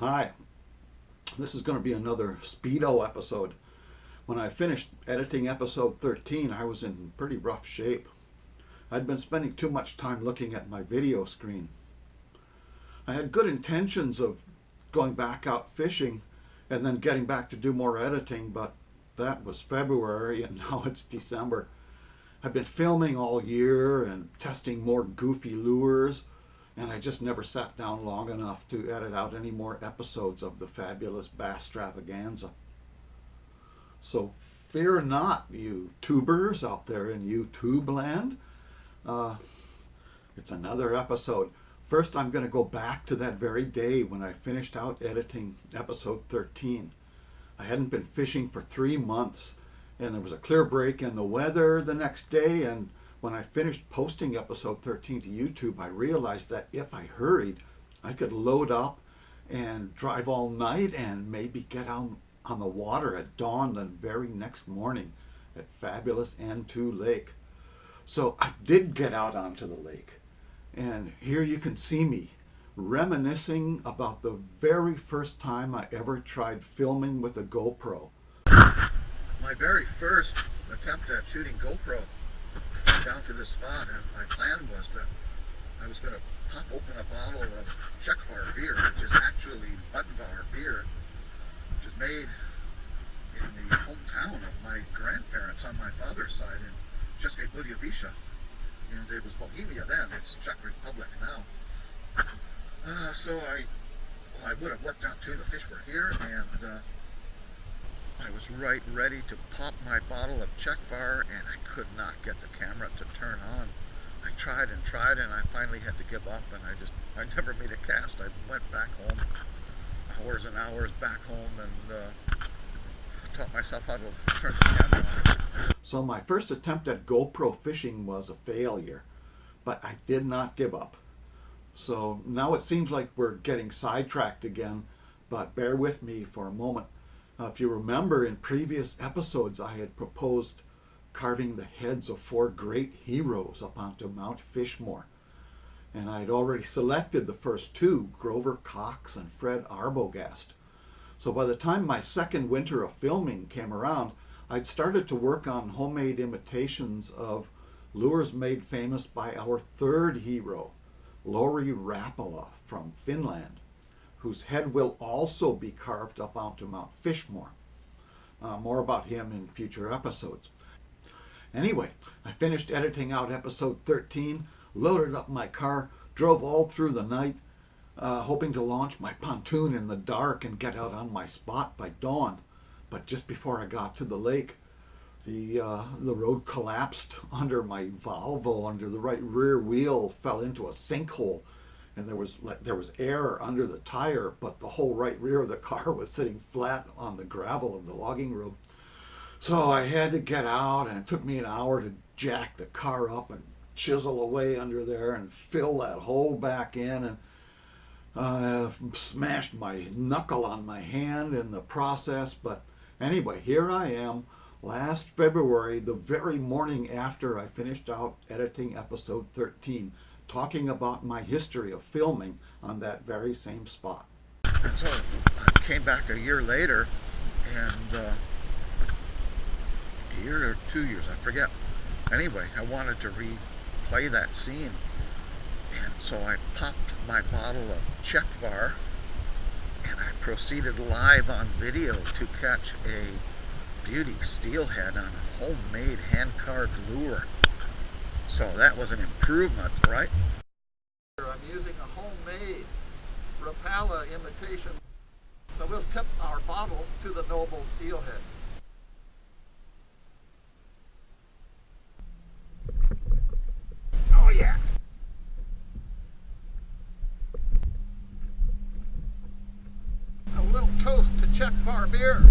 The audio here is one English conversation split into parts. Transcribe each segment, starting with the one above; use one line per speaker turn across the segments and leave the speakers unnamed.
Hi, this is going to be another Speedo episode. When I finished editing episode 13, I was in pretty rough shape. I'd been spending too much time looking at my video screen. I had good intentions of going back out fishing and then getting back to do more editing, but that was February and now it's December. I've been filming all year and testing more goofy lures, and I just never sat down long enough to edit out any more episodes of the fabulous bass stravaganza. So fear not, you tubers out there in YouTube land. It's another episode. First, I'm going to go back to that very day when I finished out editing episode 13. I hadn't been fishing for 3 months, and there was a clear break in the weather the next day, and when I finished posting episode 13 to YouTube, I realized that if I hurried, I could load up and drive all night and maybe get out on the water at dawn the very next morning at fabulous N2 Lake. So I did get out onto the lake, and here you can see me reminiscing about the very first time I ever tried filming with a GoPro. My very first attempt at shooting GoPro down to this spot, and my plan was that I was going to pop open a bottle of Czechvar beer, which is actually Budvar beer, which is made in the hometown of my grandparents on my father's side in České Budějovice. And it was Bohemia then, it's Czech Republic now. So I would have worked out too, the fish were here, and I was right ready to pop my bottle of Czechvar, and I could not get the camera to turn on. I tried, and I finally had to give up, and I never made a cast. I went back home, hours and hours back home, and taught myself how to turn the camera on. So my first attempt at GoPro fishing was a failure, but I did not give up. So now it seems like we're getting sidetracked again, but bear with me for a moment. If you remember, in previous episodes, I had proposed carving the heads of 4 great heroes up onto Mount Fishmore. And I had already selected the first 2, Grover Cox and Fred Arbogast. So by the time my second winter of filming came around, I'd started to work on homemade imitations of lures made famous by our 3rd hero, Lauri Rapala from Finland, whose head will also be carved up onto Mount Fishmore. More about him in future episodes. Anyway, I finished editing out episode 13, loaded up my car, drove all through the night, hoping to launch my pontoon in the dark and get out on my spot by dawn. But just before I got to the lake, the road collapsed under my Volvo, under the right rear wheel, fell into a sinkhole. And there was air under the tire, but the whole right rear of the car was sitting flat on the gravel of the logging road. So I had to get out, and it took me an hour to jack the car up and chisel away under there and fill that hole back in, and smashed my knuckle on my hand in the process. But anyway, here I am last February, the very morning after I finished out editing episode 13. Talking about my history of filming on that very same spot. And so I came back a year later, and a year or 2 years, I forget. Anyway, I wanted to replay that scene, and so I popped my bottle of Czechvar, and I proceeded live on video to catch a beauty steelhead on a homemade hand-carved lure. So that was an improvement, right? I'm using a homemade Rapala imitation. So we'll tip our bottle to the noble steelhead. Oh yeah! A little toast to Czechvar beer.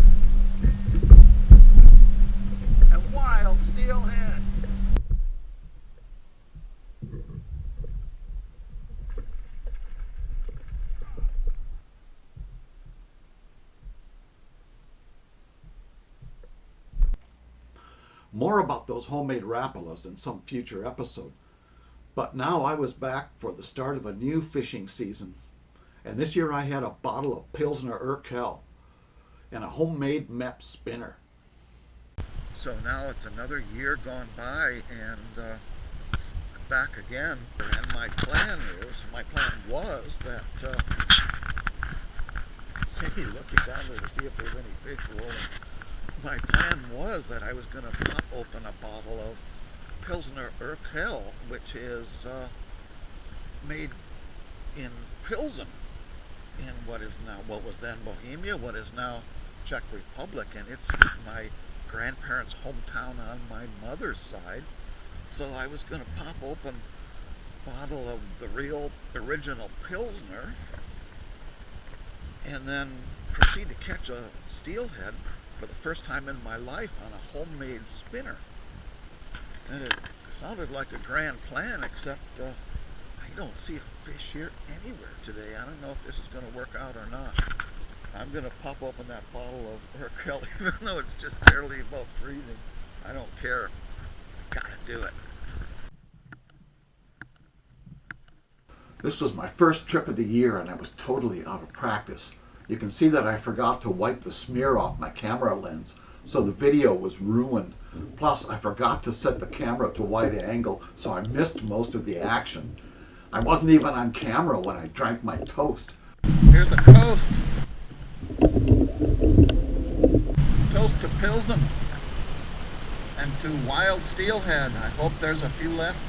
And wild steelhead. More about those homemade Rapalas in some future episode. But now I was back for the start of a new fishing season, And this year I had a bottle of Pilsner Urquell and a homemade MEP spinner. So now it's another year gone by, and back again. And my plan was that, see, looking down there to see if there's any fish rolling. My plan was that I was going to pop open a bottle of Pilsner Urquell, which is made in Pilsen, in what was then Bohemia, what is now Czech Republic, and it's my grandparents' hometown on my mother's side. So I was going to pop open a bottle of the real original Pilsner and then proceed to catch a steelhead for the first time in my life on a homemade spinner. And it sounded like a grand plan, except I don't see a fish here anywhere today. I don't know if this is going to work out or not. I'm going to pop open that bottle of Urquell, even though it's just barely above freezing. I don't care. I gotta do it. This was my first trip of the year, and I was totally out of practice. You can see that I forgot to wipe the smear off my camera lens, so the video was ruined. Plus, I forgot to set the camera to wide angle, so I missed most of the action. I wasn't even on camera when I drank my toast. Here's a toast. Toast to Pilsen and to wild steelhead. I hope there's a few left.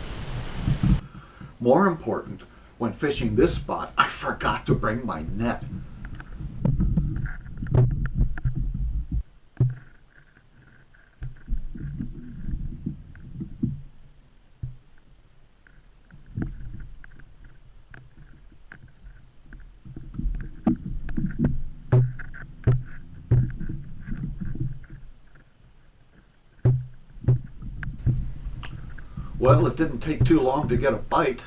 More important, when fishing this spot, I forgot to bring my net. Well, it didn't take too long to get a bite.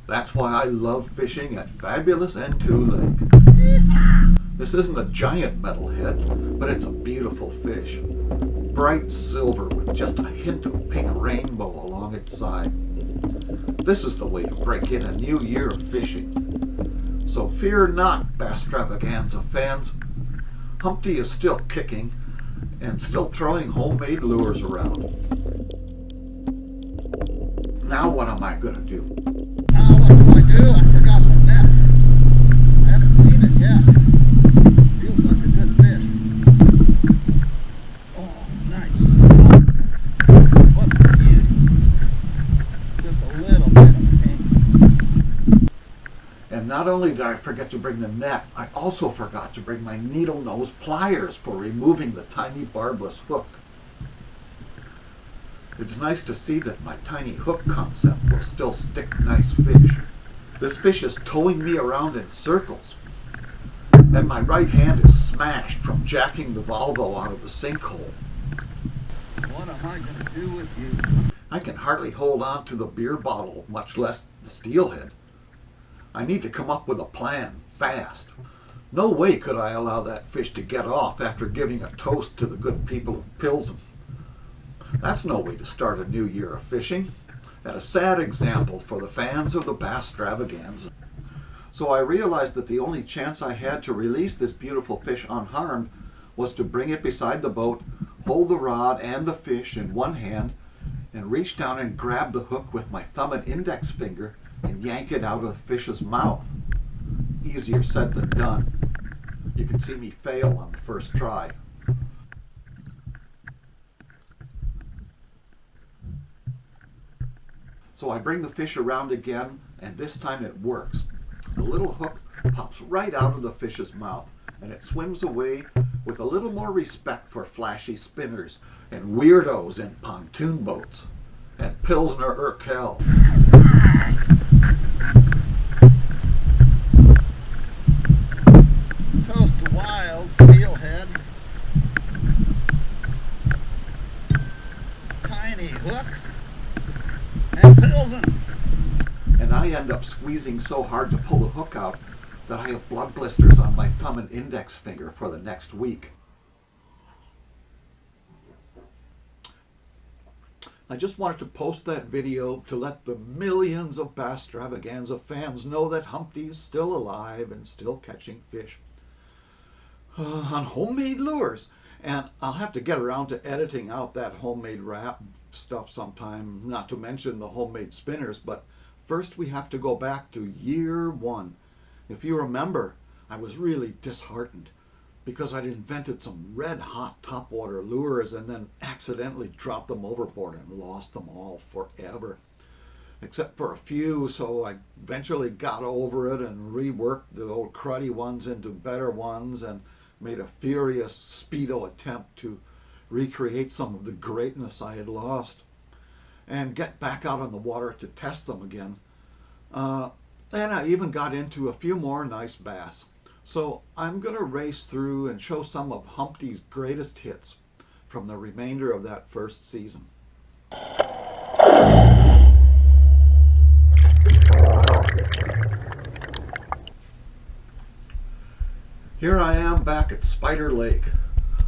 That's why I love fishing at Fabulous N2 Lake. This isn't a giant metalhead, but it's a beautiful fish. Bright silver with just a hint of pink rainbow along its side. This is the way to break in a new year of fishing. So fear not, Bastravaganza fans. Humpty is still kicking and still throwing homemade lures around. Now what am I going to do? Now what do I do? I forgot the net. I haven't seen it yet. Feels like a good fish. Oh, nice. What a beauty. Just a little bit of pink. And not only did I forget to bring the net, I also forgot to bring my needle nose pliers for removing the tiny barbless hook. It's nice to see that my tiny hook concept will still stick nice fish. This fish is towing me around in circles, and my right hand is smashed from jacking the Volvo out of the sinkhole. What am I going to do with you? I can hardly hold on to the beer bottle, much less the steelhead. I need to come up with a plan, fast. No way could I allow that fish to get off after giving a toast to the good people of Pilsen. That's no way to start a new year of fishing, and a sad example for the fans of the Bastravaganza. So I realized that the only chance I had to release this beautiful fish unharmed was to bring it beside the boat, hold the rod and the fish in one hand, and reach down and grab the hook with my thumb and index finger and yank it out of the fish's mouth. Easier said than done. You can see me fail on the first try. So I bring the fish around again, and this time it works. The little hook pops right out of the fish's mouth, and it swims away with a little more respect for flashy spinners and weirdos in pontoon boats and Pilsner Urquell. Toast to wild steelhead. Tiny hooks. And Pilsen. And I end up squeezing so hard to pull the hook out that I have blood blisters on my thumb and index finger for the next week. I just wanted to post that video to let the millions of Bastravaganza fans know that Humpty is still alive and still catching fish on homemade lures. And I'll have to get around to editing out that homemade wrap stuff sometime, not to mention the homemade spinners. But first we have to go back to year one. If you remember, I was really disheartened because I'd invented some red hot topwater lures and then accidentally dropped them overboard and lost them all forever. Except for a few, so I eventually got over it and reworked the old cruddy ones into better ones and made a furious speedo attempt to recreate some of the greatness I had lost and get back out on the water to test them again. And I even got into a few more nice bass. So I'm going to race through and show some of Humpty's greatest hits from the remainder of that first season. Here I am back at Spider Lake,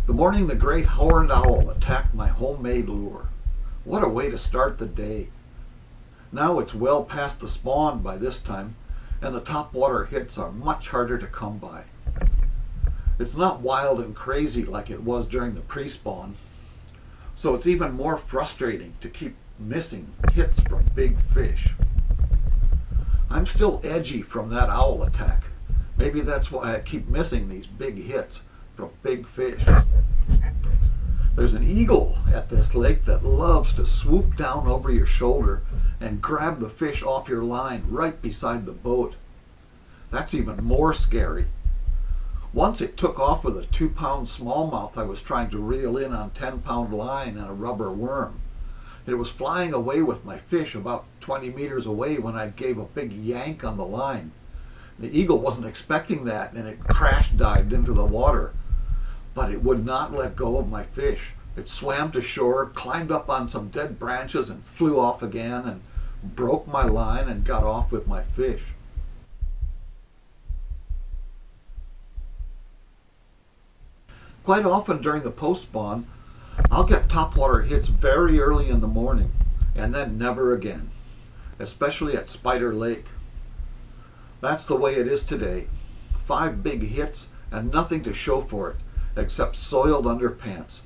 the morning the great horned owl attacked my homemade lure. What a way to start the day. Now it's well past the spawn by this time, and the topwater hits are much harder to come by. It's not wild and crazy like it was during the pre-spawn, so it's even more frustrating to keep missing hits from big fish. I'm still edgy from that owl attack. Maybe that's why I keep missing these big hits from big fish. There's an eagle at this lake that loves to swoop down over your shoulder and grab the fish off your line right beside the boat. That's even more scary. Once it took off with a 2-pound smallmouth I was trying to reel in on 10-pound line and a rubber worm. It was flying away with my fish about 20 meters away when I gave a big yank on the line. The eagle wasn't expecting that and it crash dived into the water. But it would not let go of my fish. It swam to shore, climbed up on some dead branches and flew off again and broke my line and got off with my fish. Quite often during the post-spawn, I'll get topwater hits very early in the morning and then never again, especially at Spider Lake. That's the way it is today. 5 big hits and nothing to show for it except soiled underpants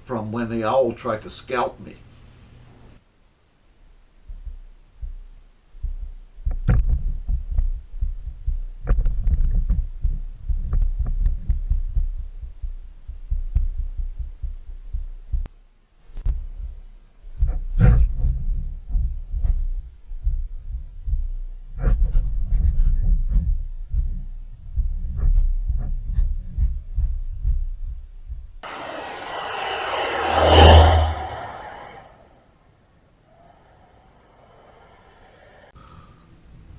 from when the owl tried to scalp me.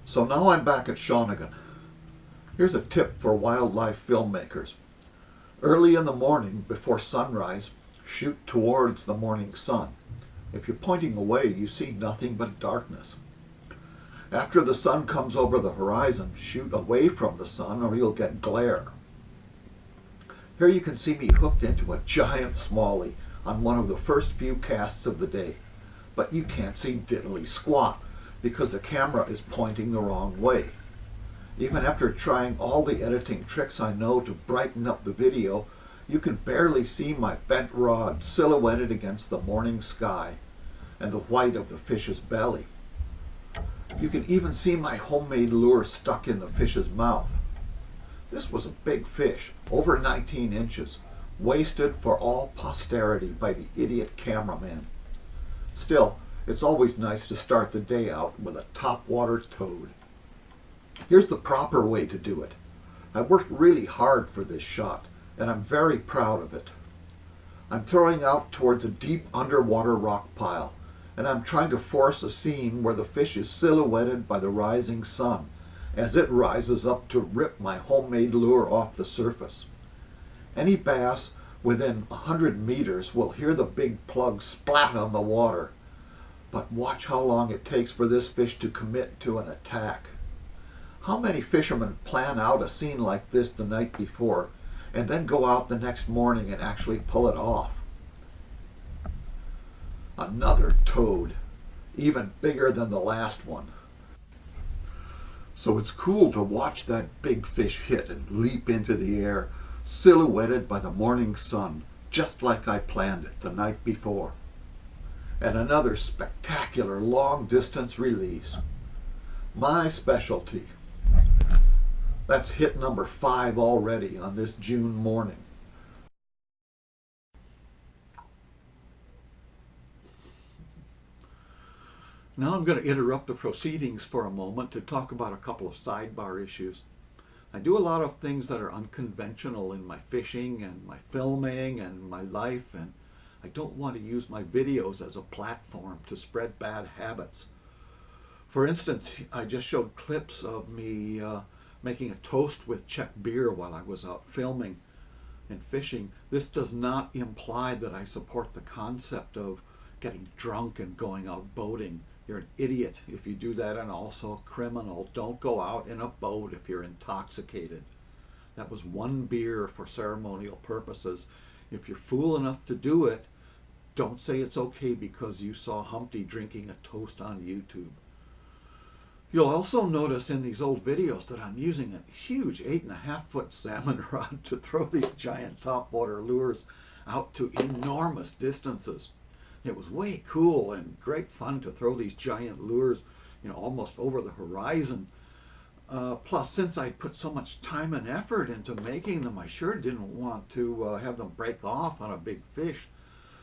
So now I'm back at Shawnigan. Here's a tip for wildlife filmmakers. Early in the morning, before sunrise, shoot towards the morning sun. If you're pointing away, you see nothing but darkness. After the sun comes over the horizon, shoot away from the sun or you'll get glare. Here you can see me hooked into a giant smallie on one of the first few casts of the day. But you can't see diddly squat because the camera is pointing the wrong way. Even after trying all the editing tricks I know to brighten up the video, you can barely see my bent rod silhouetted against the morning sky and the white of the fish's belly. You can even see my homemade lure stuck in the fish's mouth. This was a big fish, over 19 inches, wasted for all posterity by the idiot cameraman. Still, it's always nice to start the day out with a topwater toad. Here's the proper way to do it. I worked really hard for this shot, and I'm very proud of it. I'm throwing out towards a deep underwater rock pile, and I'm trying to force a scene where the fish is silhouetted by the rising sun as it rises up to rip my homemade lure off the surface. Any bass within 100 meters will hear the big plug splat on the water. But watch how long it takes for this fish to commit to an attack. How many fishermen plan out a scene like this the night before and then go out the next morning and actually pull it off? Another toad, even bigger than the last one. So it's cool to watch that big fish hit and leap into the air, silhouetted by the morning sun, just like I planned it the night before. And another spectacular long-distance release. My specialty. That's hit number 5 already on this June morning. Now I'm going to interrupt the proceedings for a moment to talk about a couple of sidebar issues. I do a lot of things that are unconventional in my fishing and my filming and my life, and I don't want to use my videos as a platform to spread bad habits. For instance, I just showed clips of me making a toast with Czech beer while I was out filming and fishing. This does not imply that I support the concept of getting drunk and going out boating. You're an idiot if you do that, and also a criminal. Don't go out in a boat if you're intoxicated. That was one beer for ceremonial purposes. If you're fool enough to do it, don't say it's okay because you saw Humpty drinking a toast on YouTube. You'll also notice in these old videos that I'm using a huge 8.5-foot salmon rod to throw these giant topwater lures out to enormous distances. It was way cool and great fun to throw these giant lures, almost over the horizon. Plus, since I put so much time and effort into making them, I sure didn't want to have them break off on a big fish.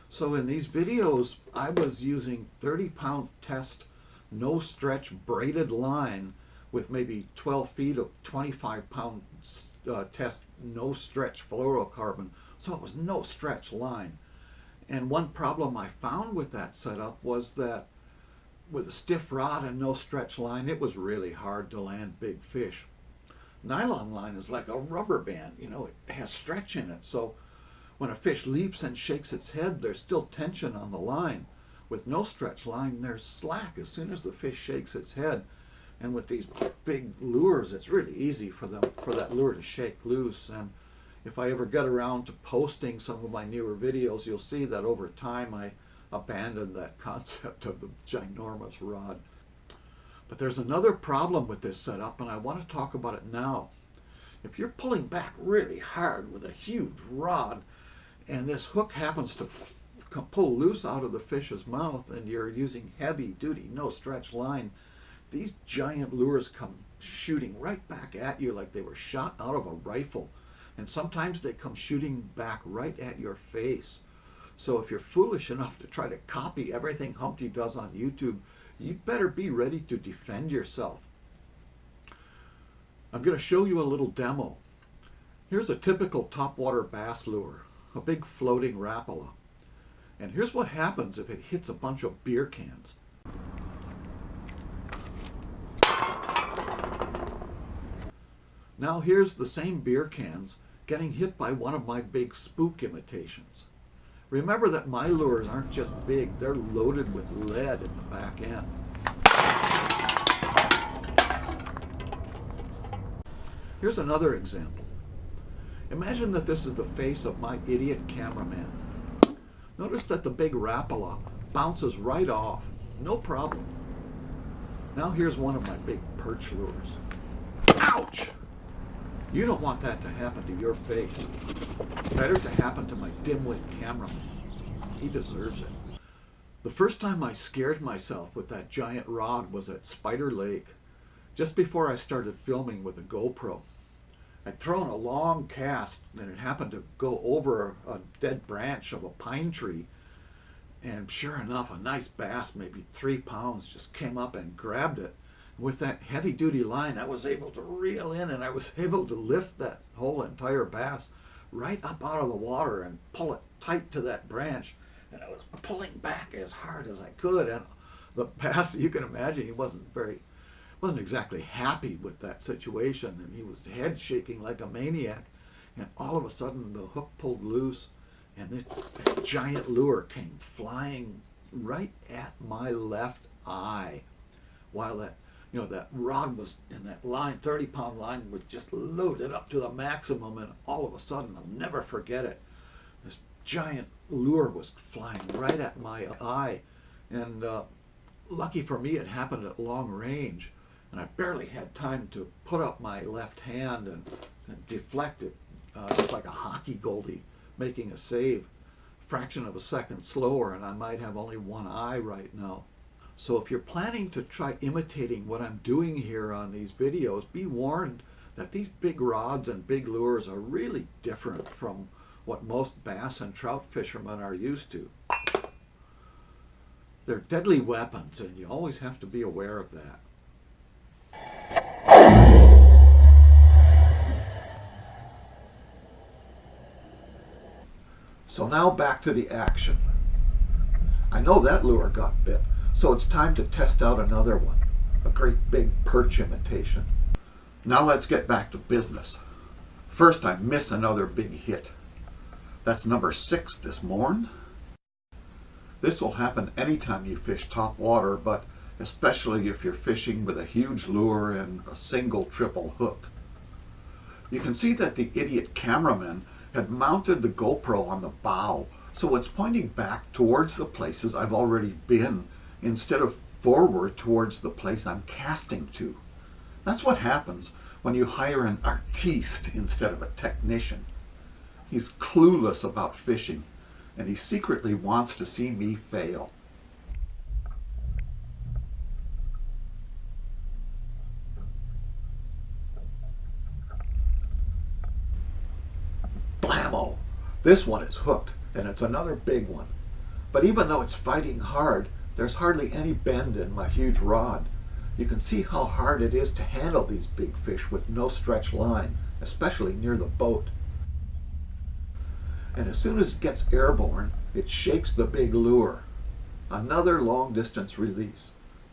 So in these videos, I was using 30-pound test, no stretch braided line with maybe 12 feet of 25-pound test, no stretch fluorocarbon. So it was no stretch line. And one problem I found with that setup was that with a stiff rod and no stretch line, it was really hard to land big fish. Nylon line is like a rubber band, it has stretch in it. So when a fish leaps and shakes its head, there's still tension on the line. With no stretch line, there's slack as soon as the fish shakes its head. And with these big lures, it's really easy for that lure to shake loose. And if I ever get around to posting some of my newer videos, you'll see that over time I abandoned that concept of the ginormous rod. But there's another problem with this setup, and I want to talk about it now. If you're pulling back really hard with a huge rod, and this hook happens to pull loose out of the fish's mouth, and you're using heavy-duty, no-stretch line, these giant lures come shooting right back at you like they were shot out of a rifle. And sometimes they come shooting back right at your face. So if you're foolish enough to try to copy everything Humpty does on YouTube, you'd better be ready to defend yourself. I'm going to show you a little demo. Here's a typical topwater bass lure, a big floating Rapala. And here's what happens if it hits a bunch of beer cans. Now here's the same beer cans getting hit by one of my big spook imitations. Remember that my lures aren't just big, they're loaded with lead in the back end. Here's another example. Imagine that this is the face of my idiot cameraman. Notice that the big Rapala bounces right off, no problem. Now here's one of my big perch lures. Ouch! You don't want that to happen to your face. Better to happen to my dimwit cameraman. He deserves it. The first time I scared myself with that giant rod was at Spider Lake, just before I started filming with a GoPro. I'd thrown a long cast, and it happened to go over a dead branch of a pine tree. And sure enough, a nice bass, maybe 3 pounds, just came up and grabbed it. With that heavy-duty line, I was able to reel in, and I was able to lift that whole entire bass right up out of the water and pull it tight to that branch. And I was pulling back as hard as I could, and the bass, you can imagine, he wasn't exactly happy with that situation, and he was head shaking like a maniac. And all of a sudden, the hook pulled loose, and this giant lure came flying right at my left eye, while that rod was in that line, 30-pound line, was just loaded up to the maximum. And all of a sudden, I'll never forget it, this giant lure was flying right at my eye. And lucky for me, it happened at long range. And I barely had time to put up my left hand and deflect it, just like a hockey goalie making a save. Fraction of a second slower, and I might have only one eye right now. So if you're planning to try imitating what I'm doing here on these videos, be warned that these big rods and big lures are really different from what most bass and trout fishermen are used to. They're deadly weapons, and you always have to be aware of that. So now back to the action. I know that lure got bit, so it's time to test out another one, a great big perch imitation. Now let's get back to business. First, I miss another big hit. That's number 6 this morning. This will happen anytime you fish top water, but especially if you're fishing with a huge lure and a single triple hook. You can see that the idiot cameraman had mounted the GoPro on the bow, so it's pointing back towards the places I've already been instead of forward towards the place I'm casting to. That's what happens when you hire an artiste instead of a technician. He's clueless about fishing, and he secretly wants to see me fail. Blammo! This one is hooked, and it's another big one. But even though it's fighting hard, there's hardly any bend in my huge rod. You can see how hard it is to handle these big fish with no stretch line, especially near the boat. And as soon as it gets airborne, it shakes the big lure. Another long distance release,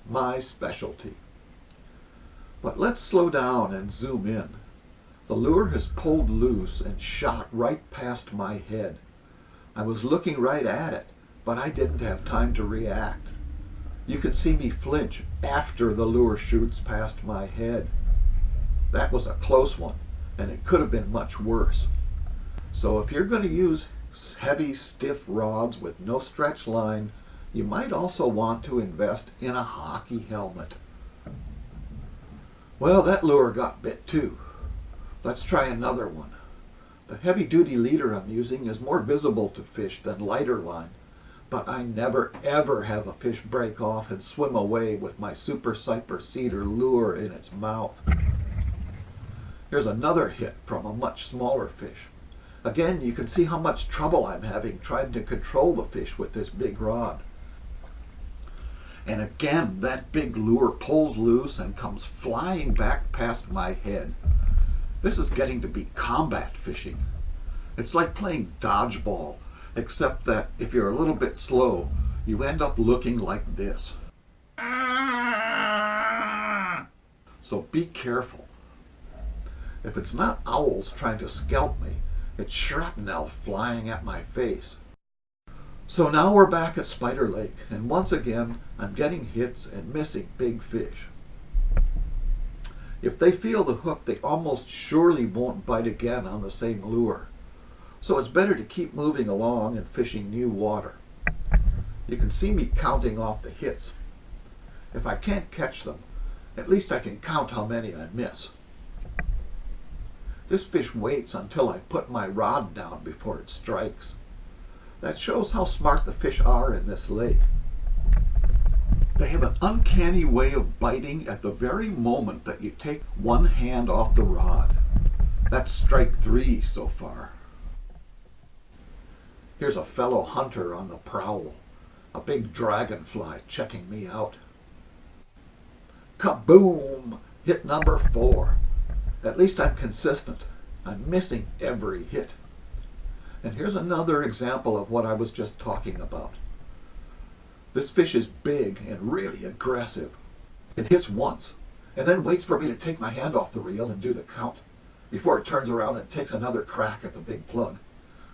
my specialty. But let's slow down and zoom in. The lure has pulled loose and shot right past my head. I was looking right at it, but I didn't have time to react. You can see me flinch after the lure shoots past my head. That was a close one, and it could have been much worse. So if you're going to use heavy, stiff rods with no stretch line, you might also want to invest in a hockey helmet. Well, that lure got bit too. Let's try another one. The heavy-duty leader I'm using is more visible to fish than lighter line, but I never ever have a fish break off and swim away with my Super Cyper Cedar lure in its mouth. Here's another hit from a much smaller fish. Again, you can see how much trouble I'm having trying to control the fish with this big rod. And again, that big lure pulls loose and comes flying back past my head. This is getting to be combat fishing. It's like playing dodgeball, except that if you're a little bit slow, you end up looking like this. So be careful. If it's not owls trying to scalp me, it's shrapnel flying at my face. So now we're back at Spider Lake, and once again, I'm getting hits and missing big fish. If they feel the hook, they almost surely won't bite again on the same lure. So it's better to keep moving along and fishing new water. You can see me counting off the hits. If I can't catch them, at least I can count how many I miss. This fish waits until I put my rod down before it strikes. That shows how smart the fish are in this lake. They have an uncanny way of biting at the very moment that you take one hand off the rod. That's strike 3 so far. Here's a fellow hunter on the prowl, a big dragonfly checking me out. Kaboom! Hit number 4. At least I'm consistent. I'm missing every hit. And here's another example of what I was just talking about. This fish is big and really aggressive. It hits once, and then waits for me to take my hand off the reel and do the count, before it turns around and takes another crack at the big plug.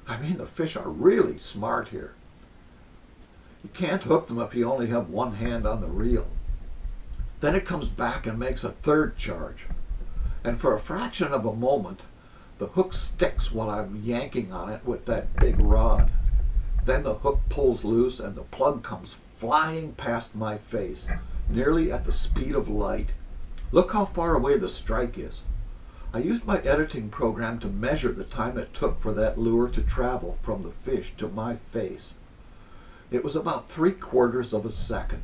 I mean, the fish are really smart here. You can't hook them if you only have one hand on the reel. Then it comes back and makes a third charge. And for a fraction of a moment, the hook sticks while I'm yanking on it with that big rod.
Then the hook pulls loose and the plug comes flying past my face, nearly at the speed of light. Look how far away the strike is. I used my editing program to measure the time it took for that lure to travel from the fish to my face. It was about 3/4 of a second.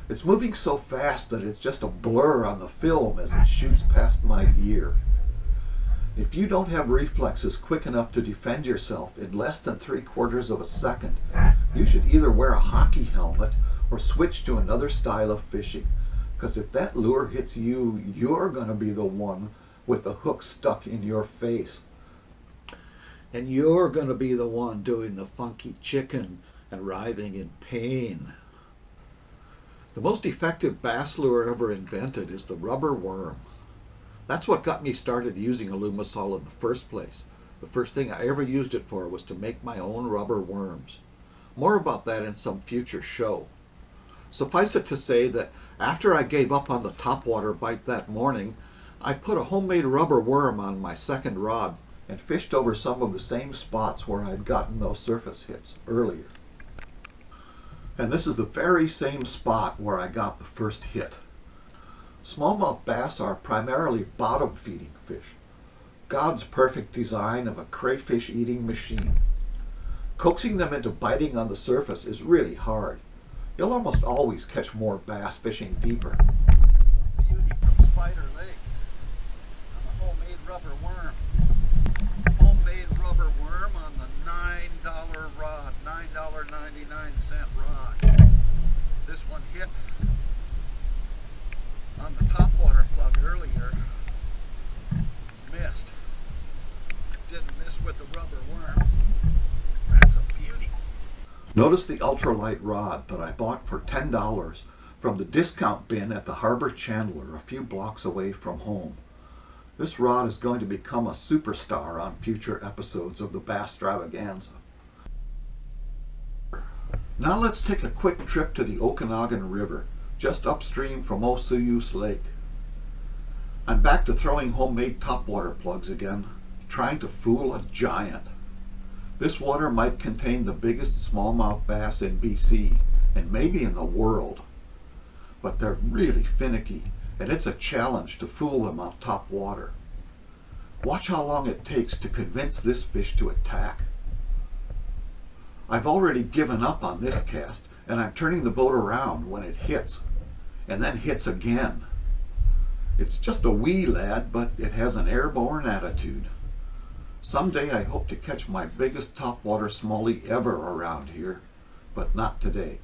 It's moving so fast that it's just a blur on the film as it shoots past my ear. If you don't have reflexes quick enough to defend yourself in less than 3/4 of a second, you should either wear a hockey helmet or switch to another style of fishing. Because if that lure hits you, you're going to be the one with the hook stuck in your face.
And you're going to be the one doing the funky chicken and writhing in pain. The most effective bass lure ever invented is the rubber worm. That's what got me started using Alumisol in the first place. The first thing I ever used it for was to make my own rubber worms. More about that in some future show. Suffice it to say that after I gave up on the topwater bite that morning, I put a homemade rubber worm on my second rod
and fished over some of the same spots where I'd gotten those surface hits earlier. And this is the very same spot where I got the first hit. Smallmouth bass are primarily bottom-feeding fish. God's perfect design of a crayfish-eating machine. Coaxing them into biting on the surface is really hard. You'll almost always catch more bass fishing deeper.
Beauty from Spider Lake on a homemade rubber worm. Homemade rubber worm on the $9 rod, $9.99 rod. This one hit on the topwater plug earlier. Missed. Didn't miss with the rubber worm. That's a beauty.
Notice the ultralight rod that I bought for $10 from the discount bin at the Harbor Chandler a few blocks away from home. This rod is going to become a superstar on future episodes of the Bass Stravaganza. Now let's take a quick trip to the Okanagan River, just upstream from Osuyus Lake. I'm back to throwing homemade topwater plugs again, trying to fool a giant. This water might contain the biggest smallmouth bass in BC, and maybe in the world. But they're really finicky, and it's a challenge to fool them on top water. Watch how long it takes to convince this fish to attack. I've already given up on this cast, and I'm turning the boat around when it hits, and then hits again. It's just a wee lad, but it has an airborne attitude. Someday I hope to catch my biggest topwater smallie ever around here, but not today.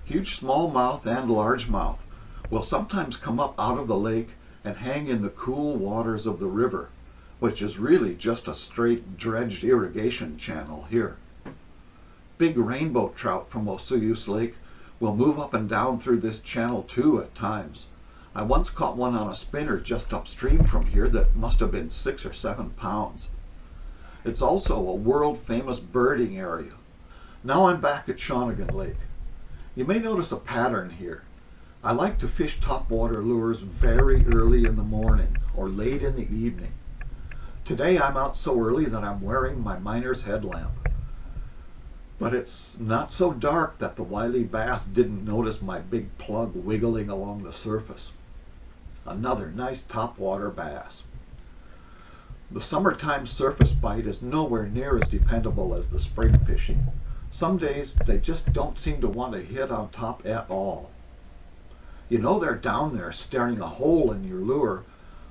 Huge smallmouth and largemouth will sometimes come up out of the lake and hang in the cool waters of the river, which is really just a straight dredged irrigation channel here. Big rainbow trout from Osuyus Lake will move up and down through this channel too at times. I once caught one on a spinner just upstream from here that must have been 6 or 7 pounds. It's also a world-famous birding area. Now I'm back at Shawnigan Lake. You may notice a pattern here. I like to fish topwater lures very early in the morning or late in the evening. Today I'm out so early that I'm wearing my miner's headlamp. But it's not so dark that the wily bass didn't notice my big plug wiggling along the surface. Another nice topwater bass. The summertime surface bite is nowhere near as dependable as the spring fishing. Some days they just don't seem to want to hit on top at all. You know they're down there staring a hole in your lure,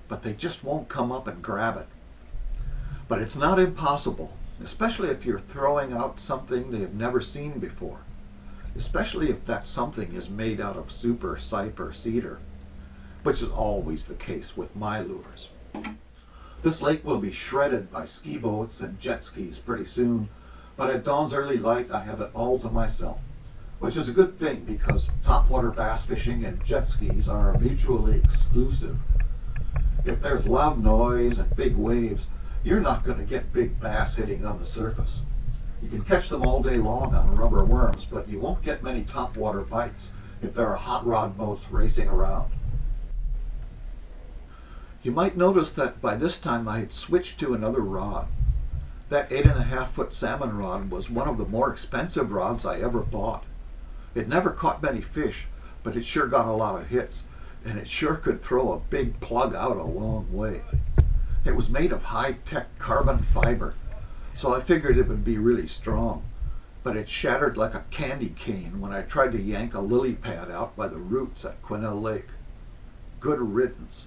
but they just won't come up and grab it. But it's not impossible, especially if you're throwing out something they have never seen before, especially if that something is made out of super cyper cedar, which is always the case with my lures. This lake will be shredded by ski boats and jet skis pretty soon, but at dawn's early light I have it all to myself, which is a good thing because topwater bass fishing and jet skis are mutually exclusive. If there's loud noise and big waves, you're not going to get big bass hitting on the surface. You can catch them all day long on rubber worms, but you won't get many topwater bites if there are hot rod boats racing around. You might notice that by this time I had switched to another rod. That 8.5-foot salmon rod was one of the more expensive rods I ever bought. It never caught many fish, but it sure got a lot of hits, and it sure could throw a big plug out a long way. It was made of high-tech carbon fiber, so I figured it would be really strong, but it shattered like a candy cane when I tried to yank a lily pad out by the roots at Quesnel Lake. Good riddance.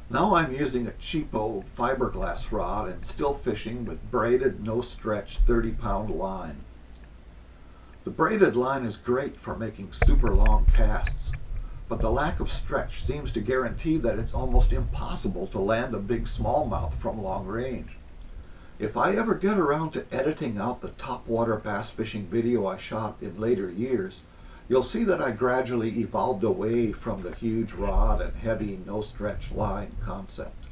Now I'm using a cheap old fiberglass rod and still fishing with braided, no-stretch 30-pound line. The braided line is great for making super long casts, but the lack of stretch seems to guarantee that it's almost impossible to land a big smallmouth from long range. If I ever get around to editing out the topwater bass fishing video I shot in later years, you'll see that I gradually evolved away from the huge rod and heavy no-stretch line concept.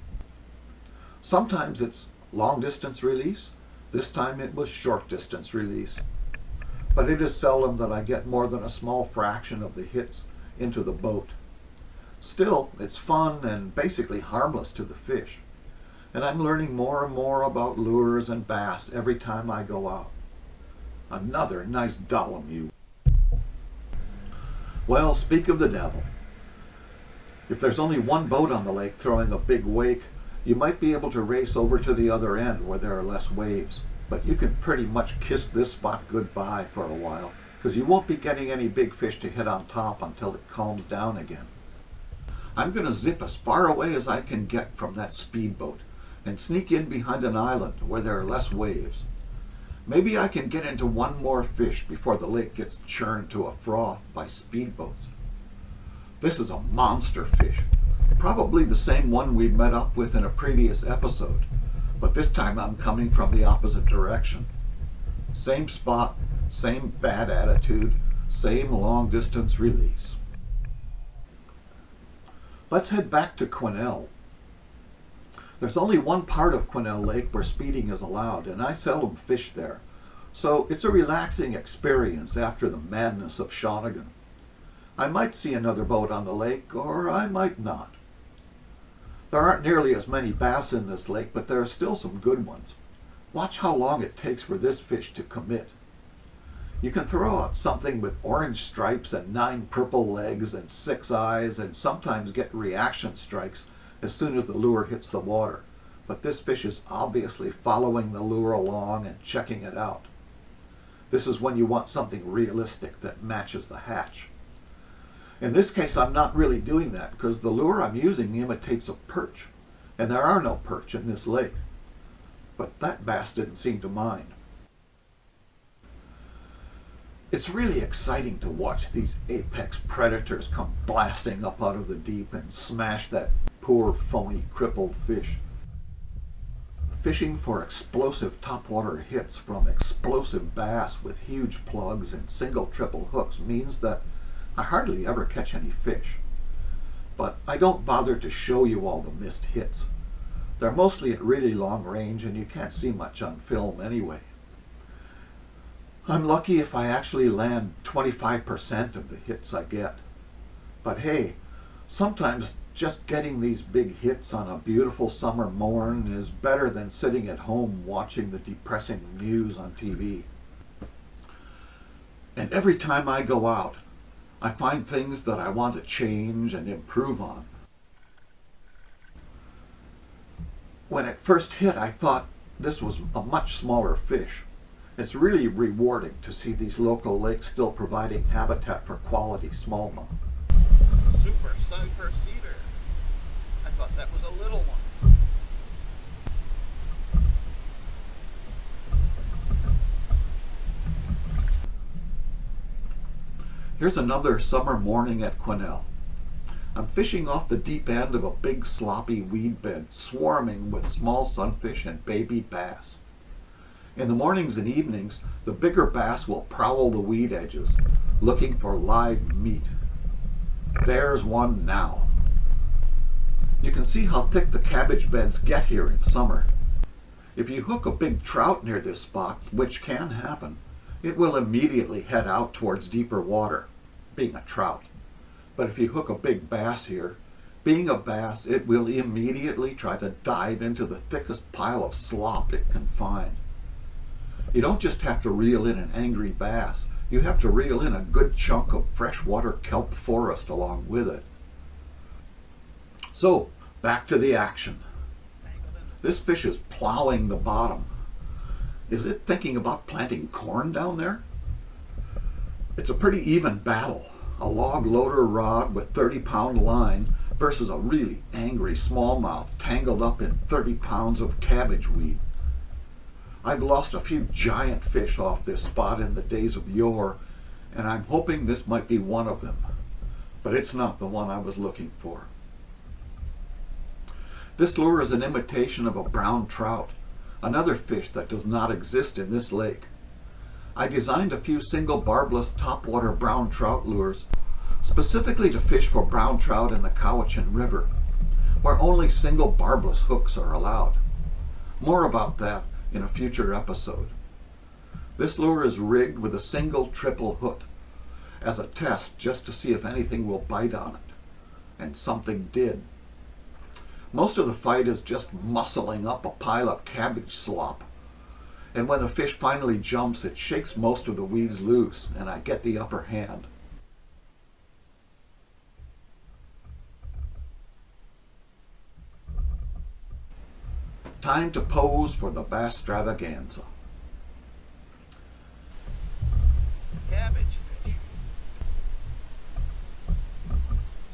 Sometimes it's long-distance release. This time it was short-distance release. But it is seldom that I get more than a small fraction of the hits into the boat. Still, it's fun and basically harmless to the fish. And I'm learning more and more about lures and bass every time I go out. Another nice Dolomute. Well, speak of the devil. If there's only one boat on the lake throwing a big wake, you might be able to race over to the other end where there are less waves. But you can pretty much kiss this spot goodbye for a while, because you won't be getting any big fish to hit on top until it calms down again. I'm going to zip as far away as I can get from that speedboat and sneak in behind an island where there are less waves. Maybe I can get into one more fish before the lake gets churned to a froth by speedboats. This is a monster fish, probably the same one we met up with in a previous episode, but this time I'm coming from the opposite direction. Same spot, same bad attitude, same long distance release. Let's head back to Quesnel. There's only one part of Quesnel Lake where speeding is allowed, and I seldom fish there. So it's a relaxing experience after the madness of Shawnigan. I might see another boat on the lake, or I might not. There aren't nearly as many bass in this lake, but there are still some good ones. Watch how long it takes for this fish to commit. You can throw out something with orange stripes and 9 purple legs and 6 eyes, and sometimes get reaction strikes as soon as the lure hits the water. But this fish is obviously following the lure along and checking it out. This is when you want something realistic that matches the hatch. In this case, I'm not really doing that because the lure I'm using imitates a perch, and there are no perch in this lake. But that bass didn't seem to mind. It's really exciting to watch these apex predators come blasting up out of the deep and smash that poor, phony, crippled fish. Fishing for explosive topwater hits from explosive bass with huge plugs and single, triple hooks means that I hardly ever catch any fish. But I don't bother to show you all the missed hits. They're mostly at really long range and you can't see much on film anyway. I'm lucky if I actually land 25% of the hits I get. But hey, sometimes just getting these big hits on a beautiful summer morn is better than sitting at home watching the depressing news on TV. And every time I go out, I find things that I want to change and improve on. When it first hit, I thought this was a much smaller fish. It's really rewarding to see these local lakes still providing habitat for quality smallmouth.
Super sunburst cedar. I thought that was a little one.
Here's another summer morning at Quesnel. I'm fishing off the deep end of a big sloppy weed bed swarming with small sunfish and baby bass. In the mornings and evenings, the bigger bass will prowl the weed edges, looking for live meat. There's one now. You can see how thick the cabbage beds get here in summer. If you hook a big trout near this spot, which can happen, it will immediately head out towards deeper water, being a trout. But if you hook a big bass here, Being a bass, it will immediately try to dive into the thickest pile of slop it can find. You don't just have to reel in an angry bass, you have to reel in a good chunk of freshwater kelp forest along with it. So, back to the action. This fish is plowing the bottom. Is it thinking about planting corn down there? It's a pretty even battle. A log loader rod with 30-pound line versus a really angry smallmouth tangled up in 30 pounds of cabbage weed. I've lost a few giant fish off this spot in the days of yore, and I'm hoping this might be one of them. But it's not the one I was looking for. This lure is an imitation of a brown trout, another fish that does not exist in this lake. I designed a few single barbless topwater brown trout lures specifically to fish for brown trout in the Cowichan River, where only single barbless hooks are allowed. More about that in a future episode. This lure is rigged with a single triple hook as a test just to see if anything will bite on it, and something did. Most of the fight is just muscling up a pile of cabbage slop, and when the fish finally jumps, it shakes most of the weeds loose, and I get the upper hand. Time to pose for the Bastravaganza.
Cabbage fish.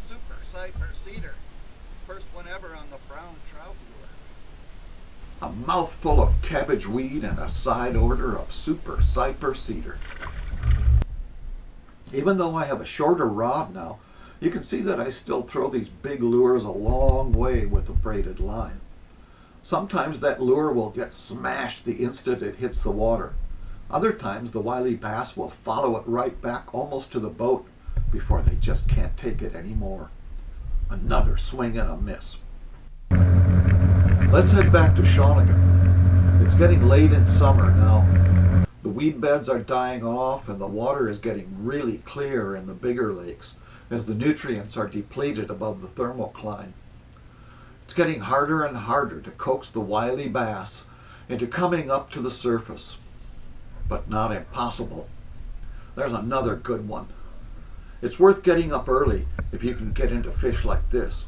Super Cyper Cedar. First one ever on the brown trout lure.
A mouthful of cabbage weed and a side order of Super Cyper Cedar. Even though I have a shorter rod now, you can see that I still throw these big lures a long way with a braided line. Sometimes that lure will get smashed the instant it hits the water. Other times the wily bass will follow it right back almost to the boat before they just can't take it anymore. Another swing and a miss. Let's head back to Shawnigan. It's getting late in summer now. The weed beds are dying off and the water is getting really clear in the bigger lakes as the nutrients are depleted above the thermocline. It's getting harder and harder to coax the wily bass into coming up to the surface, but not impossible. There's another good one. It's worth getting up early if you can get into fish like this,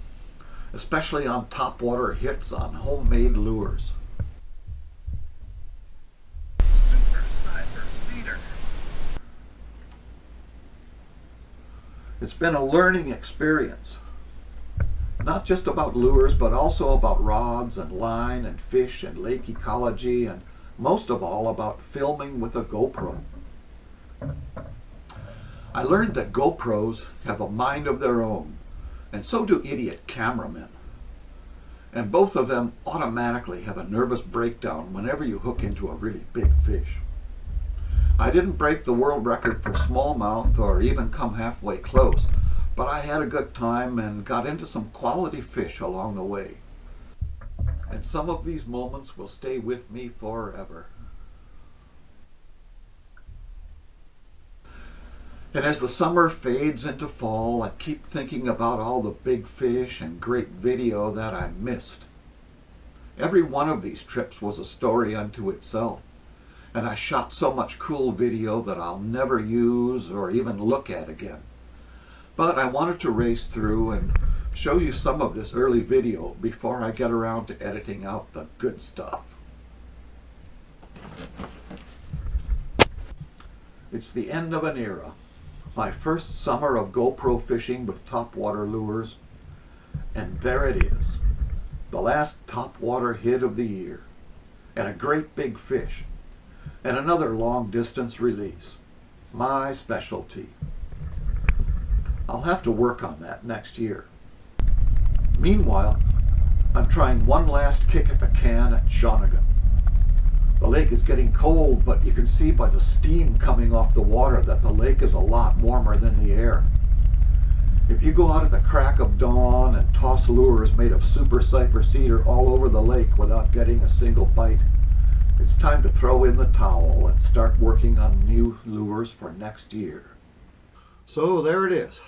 especially on topwater hits on homemade lures.
Super Cyper Cedar.
It's been a learning experience. Not just about lures, but also about rods and line and fish and lake ecology, and most of all about filming with a GoPro. I learned that GoPros have a mind of their own, and so do idiot cameramen. And both of them automatically have a nervous breakdown whenever you hook into a really big fish. I didn't break the world record for smallmouth or even come halfway close, but I had a good time and got into some quality fish along the way. And some of these moments will stay with me forever. And as the summer fades into fall, I keep thinking about all the big fish and great video that I missed. Every one of these trips was a story unto itself, and I shot so much cool video that I'll never use or even look at again. But I wanted to race through and show you some of this early video before I get around to editing out the good stuff. It's the end of an era. My first summer of GoPro fishing with topwater lures, and there it is, the last topwater hit of the year, and a great big fish, and another long distance release, my specialty. I'll have to work on that next year. Meanwhile, I'm trying one last kick at the can at Shawnigan. The lake is getting cold, but you can see by the steam coming off the water that the lake is a lot warmer than the air. If you go out at the crack of dawn and toss lures made of Super Cyper Cedar all over the lake without getting a single bite, it's time to throw in the towel and start working on new lures for next year.
So there it is.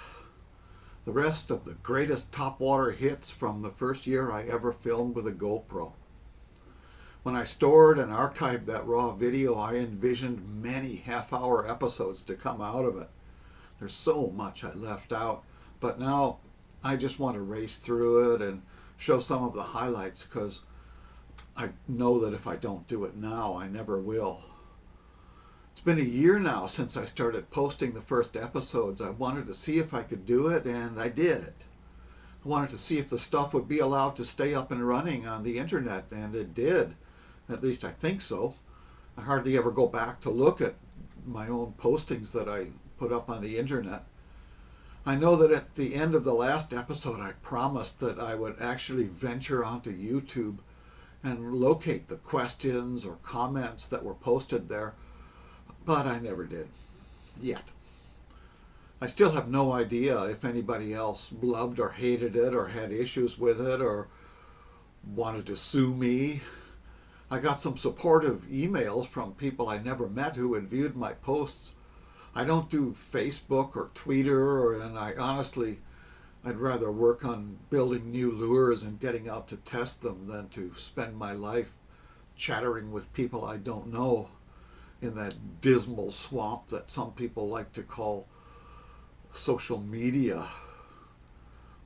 The rest of the greatest topwater hits from the first year I ever filmed with a GoPro. When I stored and archived that raw video, I envisioned many half-hour episodes to come out of it. There's so much I left out, but now I just want to race through it and show some of the highlights, because I know that if I don't do it now, I never will. It's been a year now since I started posting the first episodes. I wanted to see if I could do it, and I did it. I wanted to see if the stuff would be allowed to stay up and running on the internet, and it did. At least I think so. I hardly ever go back to look at my own postings that I put up on the internet. I know that at the end of the last episode I promised that I would actually venture onto YouTube and locate the questions or comments that were posted there, but I never did. Yet. I still have no idea if anybody else loved or hated it or had issues with it or wanted to sue me. I got some supportive emails from people I never met who had viewed my posts. I don't do Facebook or Twitter, and I'd rather work on building new lures and getting out to test them than to spend my life chattering with people I don't know in that dismal swamp that some people like to call social media.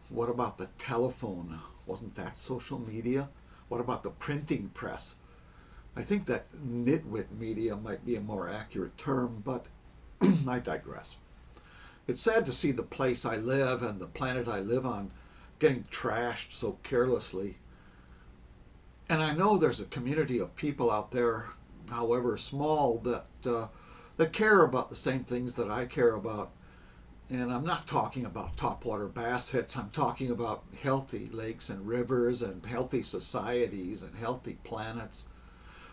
What about the telephone? Wasn't that social media? What about the printing press? I think that nitwit media might be a more accurate term, but I digress. It's sad to see the place I live and the planet I live on getting trashed so carelessly. And I know there's a community of people out there, however small, that care about the same things that I care about. And I'm not talking about topwater bass hits. I'm talking about healthy lakes and rivers and healthy societies and healthy planets.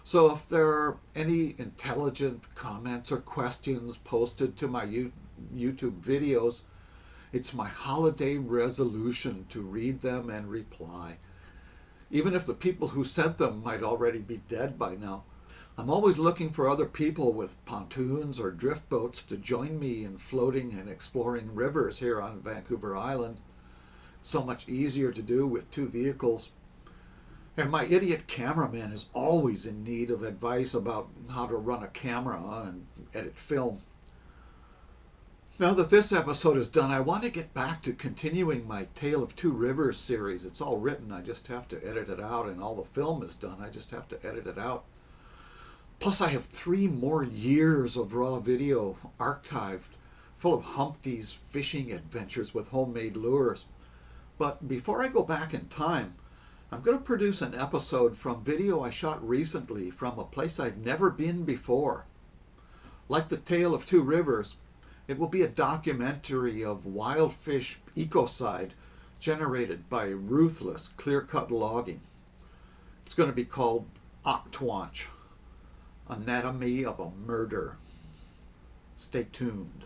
So if there are any intelligent comments or questions posted to my YouTube videos, it's my holiday resolution to read them and reply, even if the people who sent them might already be dead by now. I'm always looking for other people with pontoons or drift boats to join me in floating and exploring rivers here on Vancouver Island. It's so much easier to do with two vehicles. And my idiot cameraman is always in need of advice about how to run a camera and edit film. Now that this episode is done, I want to get back to continuing my Tale of Two Rivers series. It's all written, I just have to edit it out, and all the film is done, I just have to edit it out. Plus I have 3 more years of raw video archived, full of Humpty's fishing adventures with homemade lures. But before I go back in time, I'm going to produce an episode from video I shot recently from a place I'd never been before. Like the Tale of Two Rivers, it will be a documentary of wild fish ecocide generated by ruthless clear-cut logging. It's going to be called Octwanch, Anatomy of a Murder. Stay tuned.